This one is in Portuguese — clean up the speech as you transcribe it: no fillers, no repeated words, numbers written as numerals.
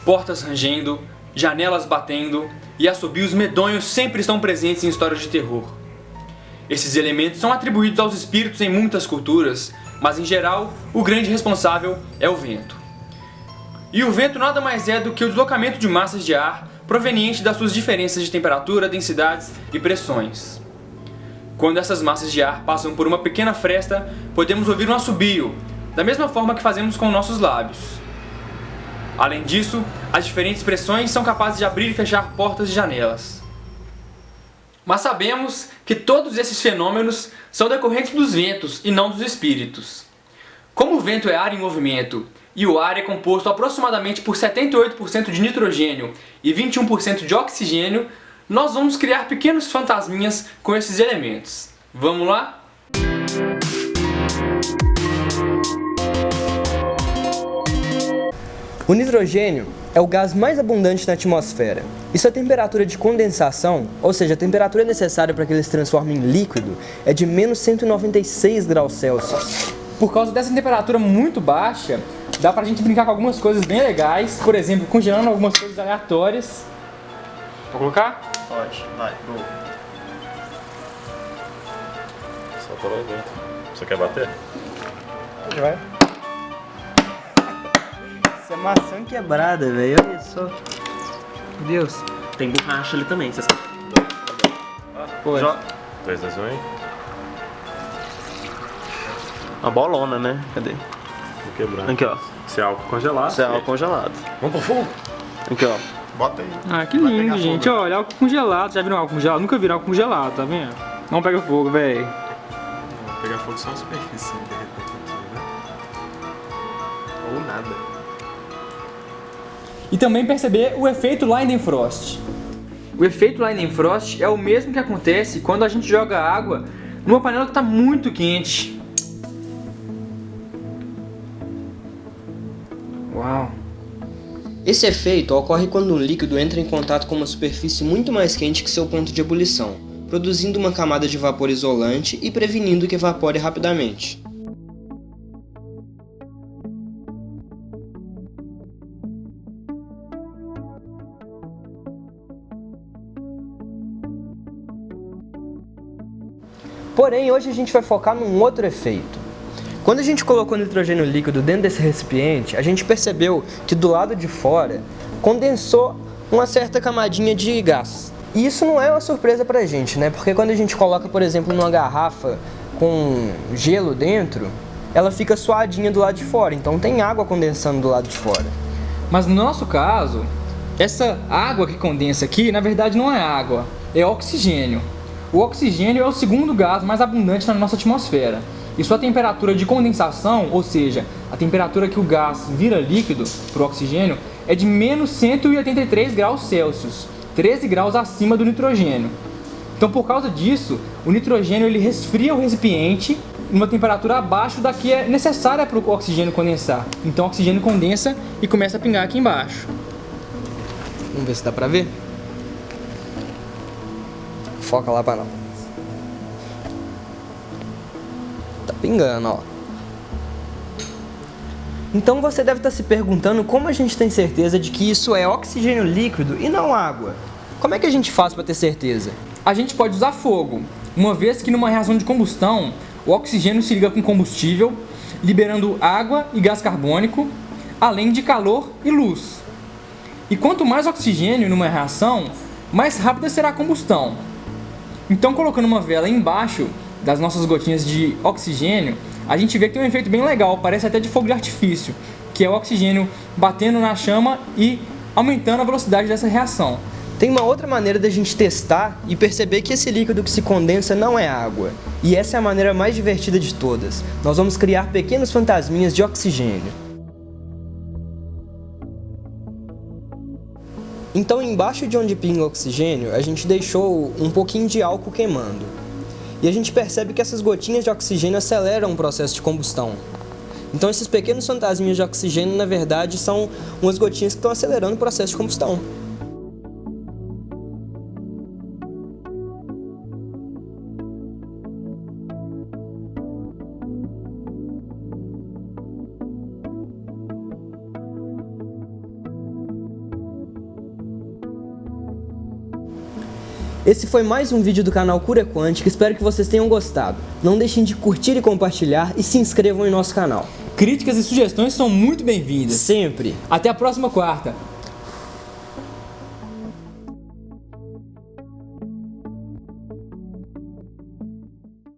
portas rangendo, janelas batendo e assobios medonhos sempre estão presentes em histórias de terror. Esses elementos são atribuídos aos espíritos em muitas culturas, mas em geral, o grande responsável é o vento. E o vento nada mais é do que o deslocamento de massas de ar proveniente das suas diferenças de temperatura, densidades e pressões. Quando essas massas de ar passam por uma pequena fresta, podemos ouvir um assobio, da mesma forma que fazemos com nossos lábios. Além disso, as diferentes pressões são capazes de abrir e fechar portas e janelas. Mas sabemos que todos esses fenômenos são decorrentes dos ventos e não dos espíritos. Como o vento é ar em movimento e o ar é composto aproximadamente por 78% de nitrogênio e 21% de oxigênio, nós vamos criar pequenos fantasminhas com esses elementos. Vamos lá? O nitrogênio é o gás mais abundante na atmosfera, e sua temperatura de condensação, ou seja, a temperatura necessária para que ele se transforme em líquido, é de menos 196 graus Celsius. Por causa dessa temperatura muito baixa, dá pra gente brincar com algumas coisas bem legais, por exemplo, congelando algumas coisas aleatórias. Vou colocar? Pode, vai, go. Solta lá dentro. Você quer bater? Pode, vai. Isso é maçã quebrada, velho, olha só. Meu Deus. Tem borracha ali também, você sabe. Pode. 3, 2, 1 aí. Uma bolona, né? Cadê? Vou quebrando. Aqui, ó. Esse é álcool congelado. Isso é álcool congelado. Vamos pro fogo? Aqui, ó. Bota aí. Ah, que Vai lindo, pegar gente. fogo. Olha, álcool congelado. Já viram álcool congelado? Nunca viram álcool congelado, tá vendo? Não pega fogo, velho. Vou pegar fogo só a superfície, de repente, né? Ou nada. E também perceber o efeito Leidenfrost. O efeito Leidenfrost é o mesmo que acontece quando a gente joga água numa panela que está muito quente. Uau! Esse efeito ocorre quando um líquido entra em contato com uma superfície muito mais quente que seu ponto de ebulição, produzindo uma camada de vapor isolante e prevenindo que evapore rapidamente. Porém, hoje a gente vai focar num outro efeito. Quando a gente colocou nitrogênio líquido dentro desse recipiente, a gente percebeu que do lado de fora condensou uma certa camadinha de gás. E isso não é uma surpresa pra gente, né? Porque quando a gente coloca, por exemplo, numa garrafa com gelo dentro, ela fica suadinha do lado de fora, então tem água condensando do lado de fora. Mas no nosso caso, essa água que condensa aqui, na verdade não é água, é oxigênio. O oxigênio é o segundo gás mais abundante na nossa atmosfera. E sua temperatura de condensação, ou seja, a temperatura que o gás vira líquido para o oxigênio, é de menos 183 graus Celsius, 13 graus acima do nitrogênio. Então, por causa disso, o nitrogênio ele resfria o recipiente numa temperatura abaixo da que é necessária para o oxigênio condensar. Então, o oxigênio condensa e começa a pingar aqui embaixo. Vamos ver se dá pra ver? Foca lá pra não. Tá pingando, ó. Então você deve estar se perguntando como a gente tem certeza de que isso é oxigênio líquido e não água. Como é que a gente faz para ter certeza? A gente pode usar fogo, uma vez que numa reação de combustão, o oxigênio se liga com combustível, liberando água e gás carbônico, além de calor e luz. E quanto mais oxigênio numa reação, mais rápida será a combustão. Então, colocando uma vela embaixo das nossas gotinhas de oxigênio, a gente vê que tem um efeito bem legal, parece até de fogo de artifício, que é o oxigênio batendo na chama e aumentando a velocidade dessa reação. Tem uma outra maneira da gente testar e perceber que esse líquido que se condensa não é água. E essa é a maneira mais divertida de todas. Nós vamos criar pequenos fantasminhas de oxigênio. Então, embaixo de onde pinga o oxigênio, a gente deixou um pouquinho de álcool queimando. E a gente percebe que essas gotinhas de oxigênio aceleram o processo de combustão. Então, esses pequenos fantasminhas de oxigênio, na verdade, são umas gotinhas que estão acelerando o processo de combustão. Esse foi mais um vídeo do canal Cura Quântica, espero que vocês tenham gostado. Não deixem de curtir e compartilhar e se inscrevam em nosso canal. Críticas e sugestões são muito bem-vindas. Sempre! Até a próxima quarta.